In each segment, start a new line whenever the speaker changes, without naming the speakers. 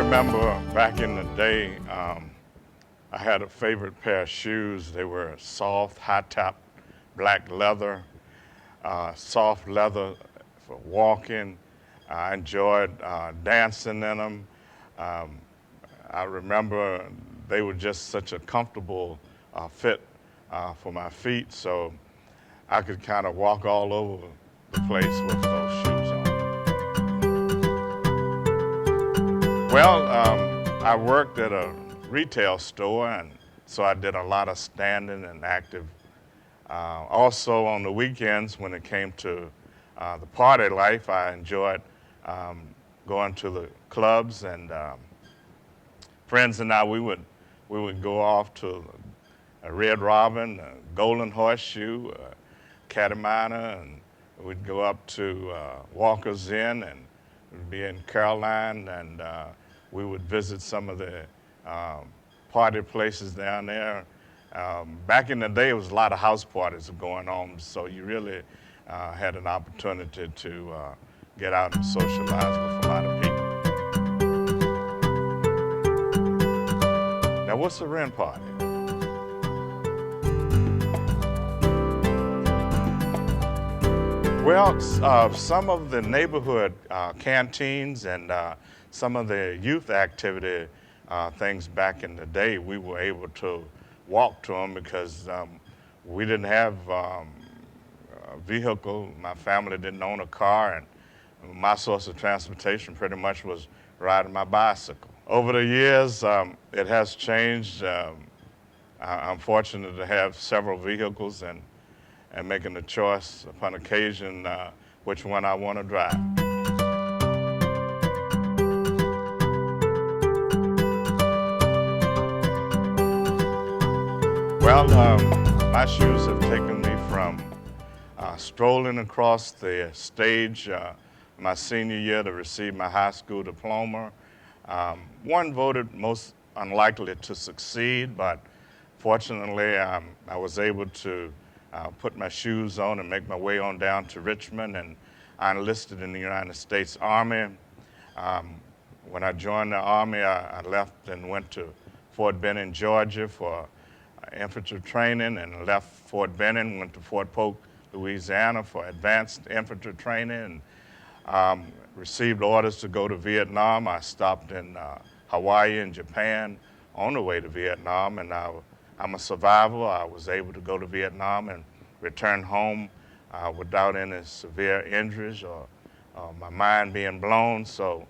remember back in the day, I had a favorite pair of shoes. They were soft, high-top, black leather, soft leather for walking. I enjoyed dancing in them. Um, I remember they were just such a comfortable fit for my feet, so I could kind of walk all over the place with those shoes on. Well, I worked at a retail store, and so I did a lot of standing and active. Also on the weekends, when it came to the party life, I enjoyed um, going to the clubs, and friends and I, we would go off to a Red Robin, a Golden Horseshoe, Catamina, and we'd go up to Walker's Inn, and we'd be in Caroline, and we would visit some of the party places down there. Back in the day, it was a lot of house parties going on, so you really had an opportunity to get out and socialize with a lot of people. Now, what's a rent party? Well, some of the neighborhood canteens and some of the youth activity things back in the day, we were able to walk to them because we didn't have a vehicle. My family didn't own a car, and my source of transportation pretty much was riding my bicycle. Over the years, it has changed. I'm fortunate to have several vehicles and making the choice upon occasion which one I want to drive. Well, my shoes have taken me from strolling across the stage my senior year to receive my high school diploma. One voted most unlikely to succeed, but fortunately I was able to put my shoes on and make my way on down to Richmond, and I enlisted in the United States Army. When I joined the Army, I left and went to Fort Benning, Georgia for infantry training, and left Fort Benning, went to Fort Polk, Louisiana for advanced infantry training, and received orders to go to Vietnam. I stopped in Hawaii and Japan on the way to Vietnam, and I'm a survivor. I was able to go to Vietnam and return home without any severe injuries or my mind being blown. So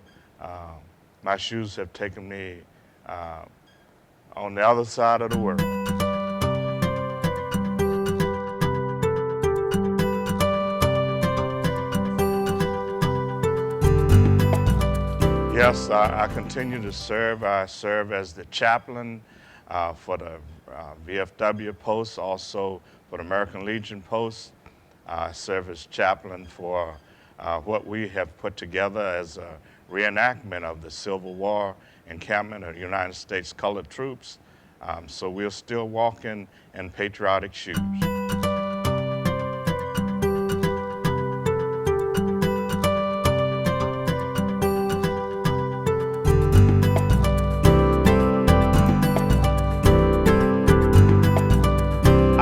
my shoes have taken me on the other side of the world. Yes, I continue to serve. I serve as the chaplain for the VFW post, also for the American Legion post. I serve as chaplain for what we have put together as a reenactment of the Civil War encampment of the United States colored troops. So we're still walking in patriotic shoes.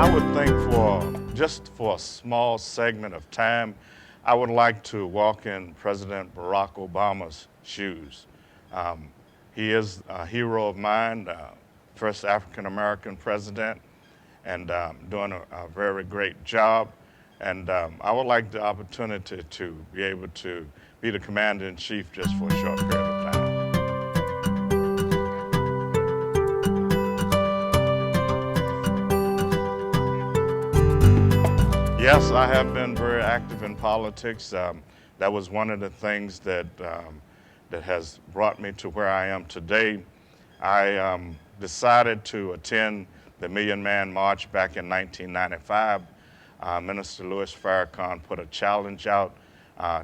I would think just for a small segment of time, I would like to walk in President Barack Obama's shoes. He is a hero of mine, first African-American president, and doing a very great job. And I would like the opportunity to be able to be the commander-in-chief just for a short period of time. Yes, I have been very active in politics. That was one of the things that has brought me to where I am today. I decided to attend the Million Man March back in 1995. Minister Louis Farrakhan put a challenge out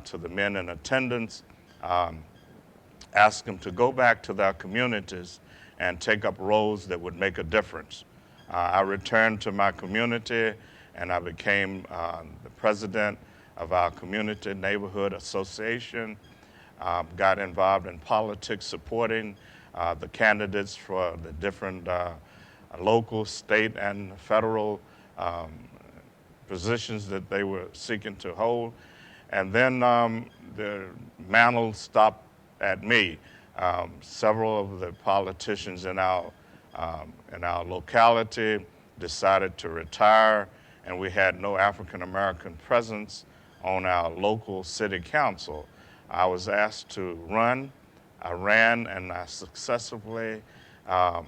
to the men in attendance, asked them to go back to their communities and take up roles that would make a difference. I returned to my community, and I became the president of our community neighborhood association. got involved in politics, supporting the candidates for the different local, state, and federal um, positions that they were seeking to hold. And then the mantle stopped at me. Several of the politicians in our locality decided to retire, and we had no African American presence on our local city council. I was asked to run. I ran, and I successfully um,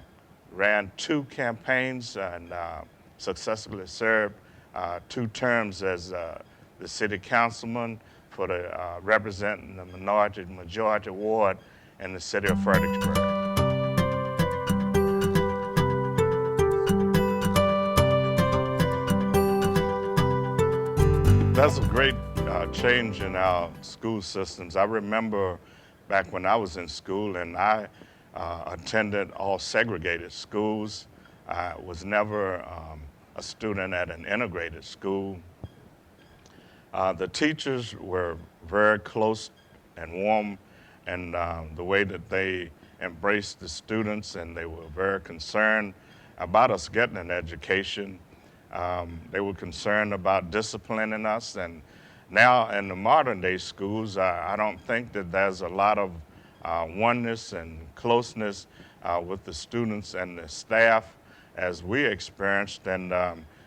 ran 2 campaigns and successfully served 2 terms as the city councilman for the representing the minority-majority ward in the city of Fredericksburg. That's a great change in our school systems. I remember back when I was in school, and I attended all segregated schools. I was never a student at an integrated school. The teachers were very close and warm in the way that they embraced the students, and they were very concerned about us getting an education. They were concerned about disciplining us, and now in the modern day schools, I don't think that there's a lot of oneness and closeness with the students and the staff as we experienced, and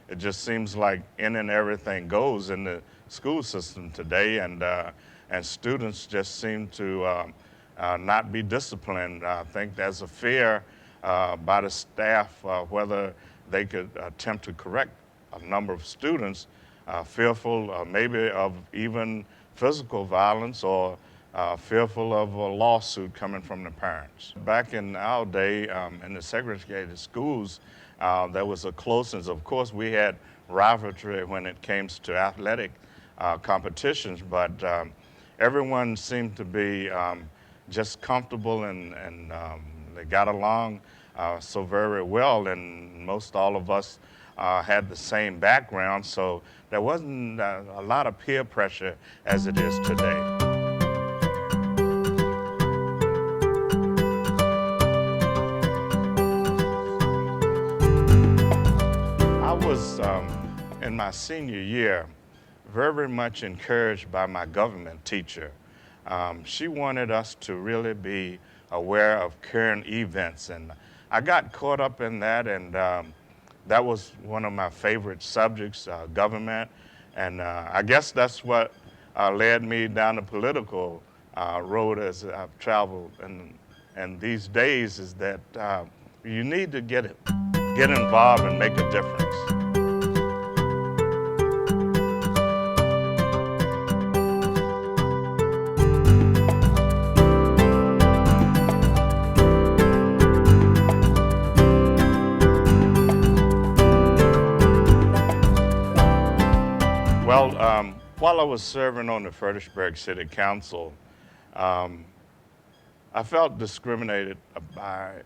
it just seems like in and everything goes in the school system today, and students just seem to not be disciplined. I think there's a fear by the staff whether they could attempt to correct a number of students, fearful maybe of even physical violence or fearful of a lawsuit coming from the parents. Back in our day, in the segregated schools, there was a closeness. Of course, we had rivalry when it came to athletic competitions, but everyone seemed to be just comfortable, and they got along so very well, and most all of us had the same background, so there wasn't a lot of peer pressure as it is today. I was, in my senior year, very much encouraged by my government teacher. She wanted us to really be aware of current events, and I got caught up in that, and that was one of my favorite subjects, government, and I guess that's what led me down the political road as I've traveled. And these days is that you need to get involved and make a difference. Well, while I was serving on the Fredericksburg City Council, I felt discriminated by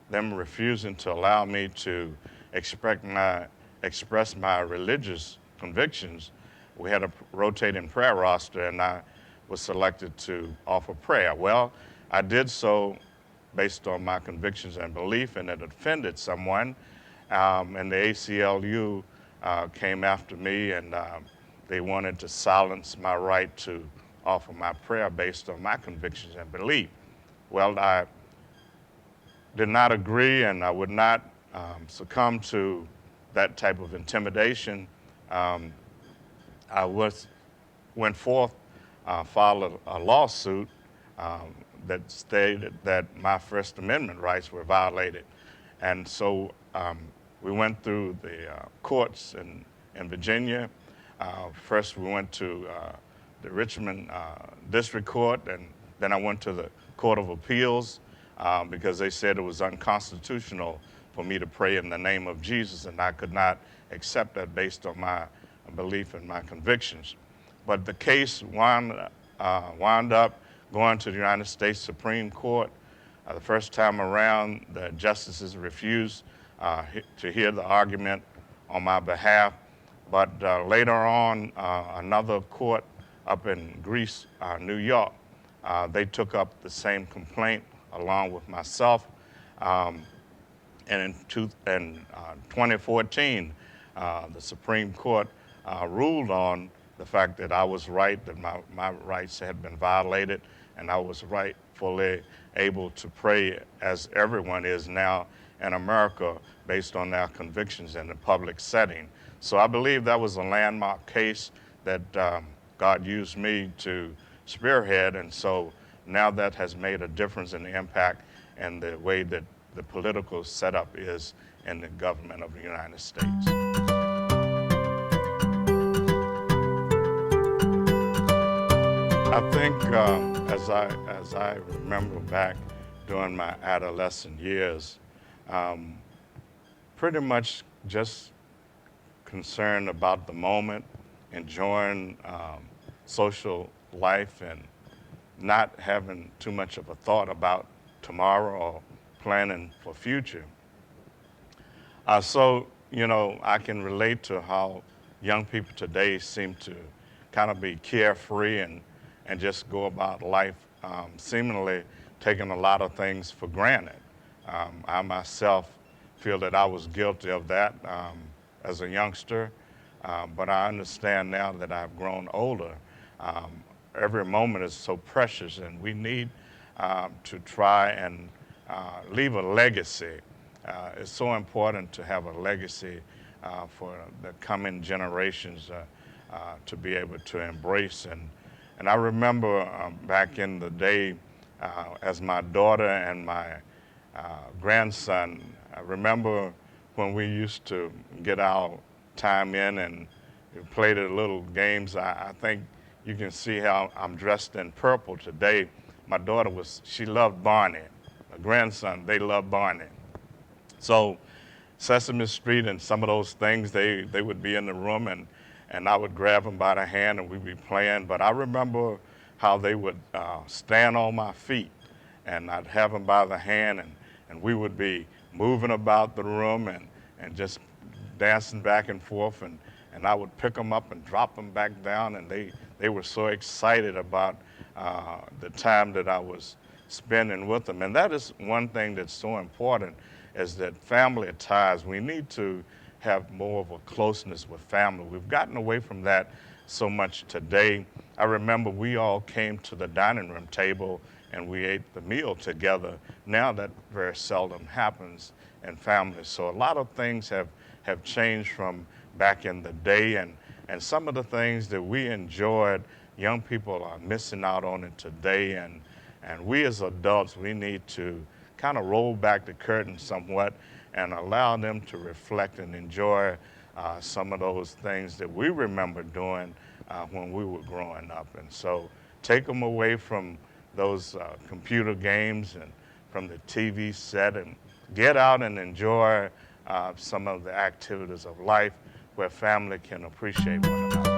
them refusing to allow me to express my religious convictions. We had a rotating prayer roster, and I was selected to offer prayer. Well, I did so based on my convictions and belief, and it offended someone, and the ACLU came after me, and they wanted to silence my right to offer my prayer based on my convictions and belief. Well, I did not agree, and I would not succumb to that type of intimidation. I went forth, filed a lawsuit that stated that my First Amendment rights were violated. And so we went through the courts in Virginia. First, we went to the Richmond District Court, and then I went to the Court of Appeals because they said it was unconstitutional for me to pray in the name of Jesus, and I could not accept that based on my belief and my convictions. But the case wound up going to the United States Supreme Court. The first time around, the justices refused to hear the argument on my behalf. But later on, another court up in Greece, New York. They took up the same complaint along with myself. Um, and in 2014, the Supreme Court ruled on the fact that I was right, that my rights had been violated, and I was rightfully able to pray as everyone is now in America based on their convictions in the public setting. So I believe that was a landmark case that God used me to spearhead, and so now that has made a difference in the impact and the way that the political setup is in the government of the United States. I think as I remember back during my adolescent years, um, pretty much just concerned about the moment, enjoying social life, and not having too much of a thought about tomorrow or planning for future. So, I can relate to how young people today seem to kind of be carefree and just go about life seemingly taking a lot of things for granted. I myself feel that I was guilty of that as a youngster, but I understand now that I've grown older. Um, every moment is so precious, and we need to try and leave a legacy. It's so important to have a legacy for the coming generations to be able to embrace. And I remember back in the day, as my daughter and my grandson, I remember when we used to get our time in and play the little games. I think you can see how I'm dressed in purple today. My daughter she loved Barney. My grandson, they loved Barney. So Sesame Street and some of those things, they would be in the room, and I would grab them by the hand and we'd be playing. But I remember how they would stand on my feet, and I'd have them by the hand, and we would be moving about the room and just dancing back and forth, and I would pick them up and drop them back down, and they were so excited about the time that I was spending with them. And that is one thing that's so important, is that family ties. We need to have more of a closeness with family. We've gotten away from that so much today. I remember we all came to the dining room table and we ate the meal together. Now that very seldom happens in families. So a lot of things have changed from back in the day, and some of the things that we enjoyed, young people are missing out on it today. And we as adults, we need to kind of roll back the curtain somewhat and allow them to reflect and enjoy some of those things that we remember doing when we were growing up. And so take them away from those computer games and from the TV set, and get out and enjoy some of the activities of life where family can appreciate one another.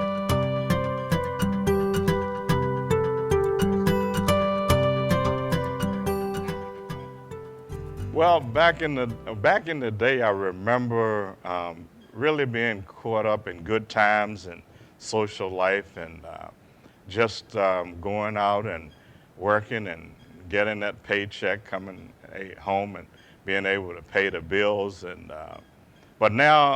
Well, back in the day, I remember really being caught up in good times and social life, and just going out and working and getting that paycheck, coming home and being able to pay the bills. And but now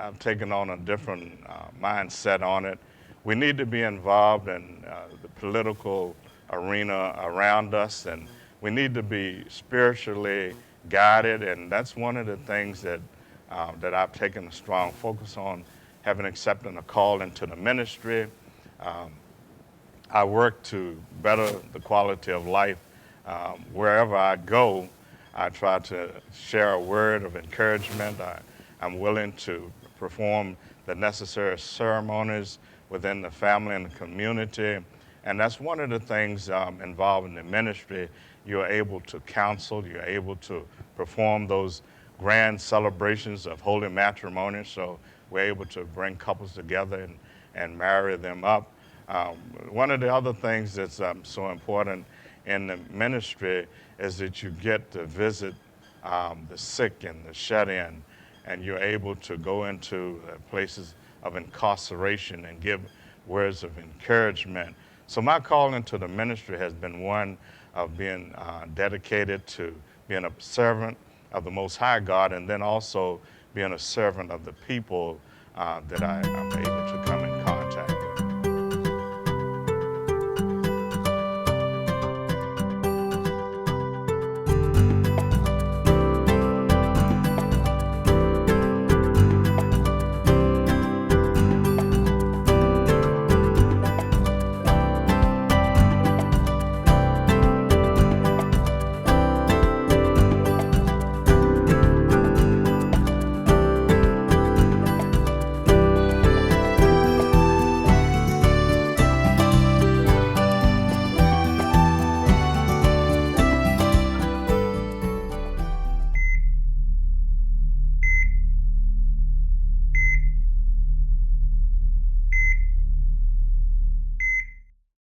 I've taken on a different mindset on it. We need to be involved in the political arena around us, and we need to be spiritually guided, and that's one of the things that I've taken a strong focus on, having accepted a call into the ministry. Um, I work to better the quality of life. Wherever I go, I try to share a word of encouragement. I'm willing to perform the necessary ceremonies within the family and the community. And that's one of the things involved in the ministry. You're able to counsel, you're able to perform those grand celebrations of holy matrimony. So we're able to bring couples together and marry them up. One of the other things that's so important in the ministry is that you get to visit the sick and the shut-in, and you're able to go into places of incarceration and give words of encouragement. So my calling to the ministry has been one of being dedicated to being a servant of the Most High God, and then also being a servant of the people that I'm able